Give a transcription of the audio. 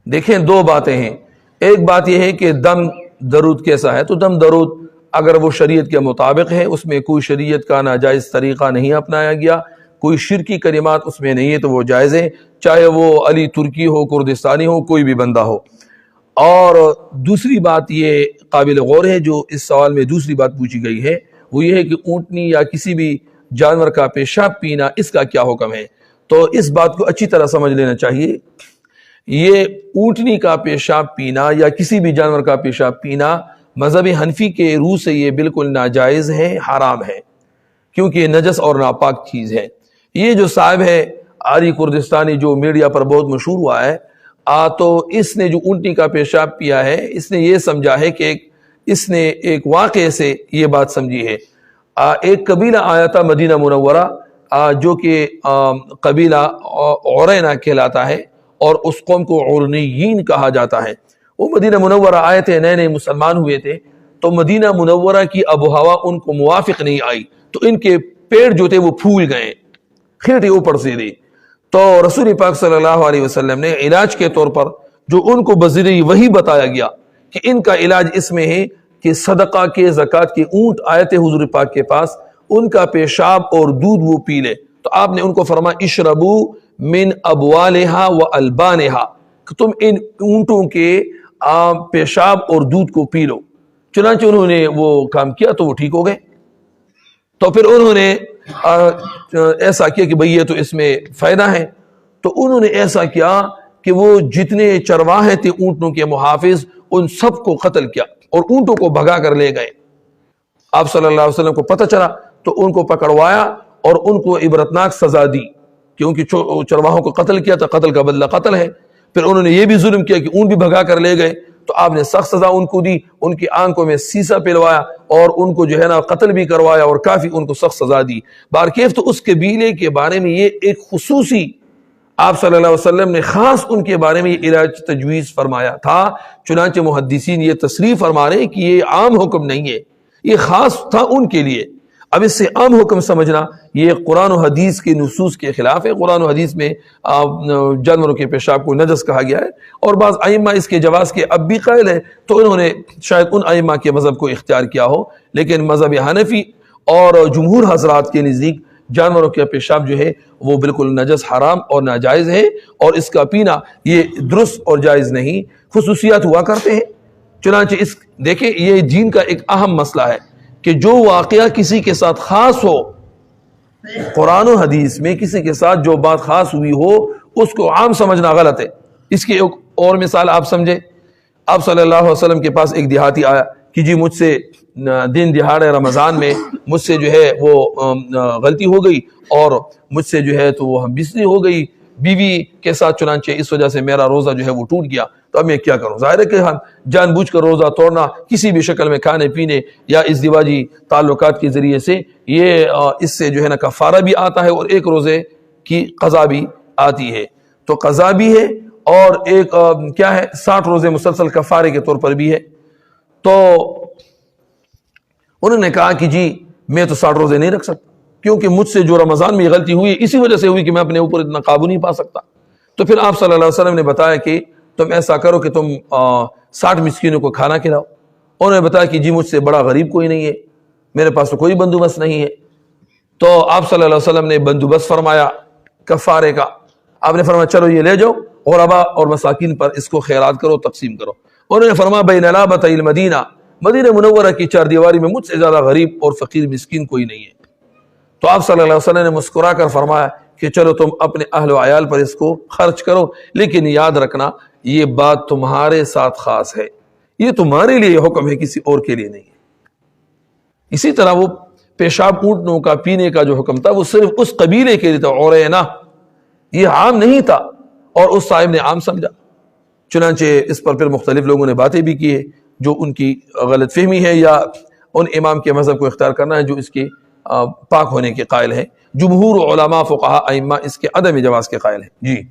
دیکھیں دو باتیں ہیں. ایک بات یہ ہے کہ دم درود کیسا ہے. تو دم درود اگر وہ شریعت کے مطابق ہے، اس میں کوئی شریعت کا ناجائز طریقہ نہیں اپنایا گیا، کوئی شرکی کلمات اس میں نہیں ہے، تو وہ جائز ہے، چاہے وہ علی ترکی ہو، کردستانی ہو، کوئی بھی بندہ ہو. اور دوسری بات یہ قابل غور ہے جو اس سوال میں دوسری بات پوچھی گئی ہے، وہ یہ ہے کہ اونٹنی یا کسی بھی جانور کا پیشاب پینا اس کا کیا حکم ہے. تو اس بات کو اچھی طرح سمجھ لینا چاہیے. یہ اونٹنی کا پیشاب پینا یا کسی بھی جانور کا پیشاب پینا مذہب حنفی کے روح سے یہ بالکل ناجائز ہے، حرام ہے، کیونکہ یہ نجس اور ناپاک چیز ہے. یہ جو صاحب ہے علی کردستانی جو میڈیا پر بہت مشہور ہوا ہے، تو اس نے جو اونٹنی کا پیشاب پیا ہے، اس نے یہ سمجھا ہے کہ اس نے ایک واقعے سے یہ بات سمجھی ہے. ایک قبیلہ آیا تھا مدینہ منورہ، جو کہ قبیلہ عرینہ کہلاتا ہے، اور اس قوم کو عرنیین کہا جاتا ہے. وہ مدینہ منورہ آئے تھے، نئے نئے مسلمان ہوئے تھے، تو مدینہ منورہ کی آب و ہوا ان کو موافق نہیں آئی، تو ان کے پیڑ جو تھے وہ پھول گئے، کھیٹے اوپر سے دی. تو رسول پاک صلی اللہ علیہ وسلم نے علاج کے طور پر جو ان کو بذریعہ وحی بتایا گیا کہ ان کا علاج اس میں ہے کہ صدقہ کے زکوٰۃ کے اونٹ آئے تھے حضور پاک کے پاس، ان کا پیشاب اور دودھ وہ پی لے. تو آپ نے ان کو فرمایا اشربو من ابوالہا و البانہا، کہ تم ان اونٹوں کے پیشاب اور دودھ کو پی لو. چنانچہ انہوں نے وہ کام کیا تو وہ ٹھیک ہو گئے. تو پھر انہوں نے ایسا کیا کہ بھئی یہ تو اس میں فائدہ ہے، تو انہوں نے ایسا کیا کہ وہ جتنے چرواہے تھے اونٹوں کے محافظ ان سب کو قتل کیا اور اونٹوں کو بھگا کر لے گئے. آپ صلی اللہ علیہ وسلم کو پتہ چلا تو ان کو پکڑوایا اور ان کو عبرتناک سزا دی، کیونکہ چرواہوں کو قتل کیا تو قتل کا بدلہ قتل ہے. پھر انہوں نے یہ بھی ظلم کیا کہ اونٹ بھی بھگا کر لے گئے، تو آپ نے سخت سزا ان کو دی، ان کی آنکھوں میں سیسا پلوایا اور ان کو جو ہے نا قتل بھی کروایا اور کافی ان کو سخت سزا دی. بارکیف تو اس قبیلے کے بارے میں یہ ایک خصوصی آپ صلی اللہ علیہ وسلم نے خاص ان کے بارے میں یہ علاج تجویز فرمایا تھا. چنانچہ محدثین یہ تصریح فرما رہے ہیں کہ یہ عام حکم نہیں ہے، یہ خاص تھا ان کے لیے. اب اس سے عام حکم سمجھنا یہ قرآن و حدیث کے نصوص کے خلاف ہے. قرآن و حدیث میں جانوروں کے پیشاب کو نجس کہا گیا ہے، اور بعض ائمہ اس کے جواز کے اب بھی قائل ہیں، تو انہوں نے شاید ان ائمہ کے مذہب کو اختیار کیا ہو. لیکن مذہب حنفی اور جمہور حضرات کے نزدیک جانوروں کا پیشاب جو ہے وہ بالکل نجس، حرام اور ناجائز ہے، اور اس کا پینا یہ درست اور جائز نہیں. خصوصیات ہوا کرتے ہیں. چنانچہ اس دیکھیں یہ دین کا ایک اہم مسئلہ ہے کہ جو واقعہ کسی کے ساتھ خاص ہو، قرآن و حدیث میں کسی کے ساتھ جو بات خاص ہوئی ہو اس کو عام سمجھنا غلط ہے. اس کی ایک اور مثال آپ سمجھے. آپ صلی اللہ علیہ وسلم کے پاس ایک دیہاتی آیا کہ جی مجھ سے دن دہاڑے رمضان میں مجھ سے جو ہے وہ غلطی ہو گئی اور مجھ سے جو ہے تو وہ ہم بستری ہو گئی بیوی کے ساتھ، چنانچہ اس وجہ سے میرا روزہ جو ہے وہ ٹوٹ گیا. تو اب میں کیا کروں؟ ظاہر ہے کہ ہم جان بوجھ کر روزہ توڑنا کسی بھی شکل میں کھانے پینے یا ازدواجی تعلقات کے ذریعے سے، یہ اس سے جو ہے نا کفارہ بھی آتا ہے اور ایک روزے کی قضا بھی آتی ہے. تو قضا بھی ہے اور ایک کیا ہے 60 روزے مسلسل کفارے کے طور پر بھی ہے. تو انہوں نے کہا کہ جی میں تو 60 روزے نہیں رکھ سکتا، کیونکہ مجھ سے جو رمضان میں غلطی ہوئی اسی وجہ سے ہوئی کہ میں اپنے اوپر اتنا قابو نہیں پا سکتا. تو پھر آپ صلی اللہ علیہ وسلم نے بتایا کہ تم ایسا کرو کہ تم 60 مسکینوں کو کھانا کھلاؤ. انہوں نے بتایا کہ جی مجھ سے بڑا غریب کوئی نہیں ہے، میرے پاس تو کوئی بندوبست نہیں ہے. تو آپ صلی اللہ علیہ وسلم نے بندوبست فرمایا کفارے کا. آپ نے فرمایا چلو یہ لے جاؤ غربا اور مساکین پر اس کو خیرات کرو، تقسیم کرو. انہوں نے فرمایا بین لابۃ المدینہ، مدینہ منورہ کی چار دیواری میں مجھ سے زیادہ غریب اور فقیر مسکین کوئی نہیں ہے. تو آپ صلی اللہ علیہ وسلم نے مسکرا کر فرمایا کہ چلو تم اپنے اہل و عیال پر اس کو خرچ کرو، لیکن یاد رکھنا یہ بات تمہارے ساتھ خاص ہے، یہ تمہارے لیے حکم ہے، کسی اور کے لیے نہیں ہے. اسی طرح وہ پیشاب اونٹوں کا پینے کا جو حکم تھا وہ صرف اس قبیلے کے لیے تھا، عرینہ، یہ عام نہیں تھا، اور اس صاحب نے عام سمجھا. چنانچہ اس پر پھر مختلف لوگوں نے باتیں بھی کی ہے، جو ان کی غلط فہمی ہے یا ان امام کے مذہب کو اختیار کرنا ہے جو اس کے پاک ہونے کے قائل ہیں. جمہور علماء فقہاء ائمہ اس کے عدم جواز کے قائل ہیں. جی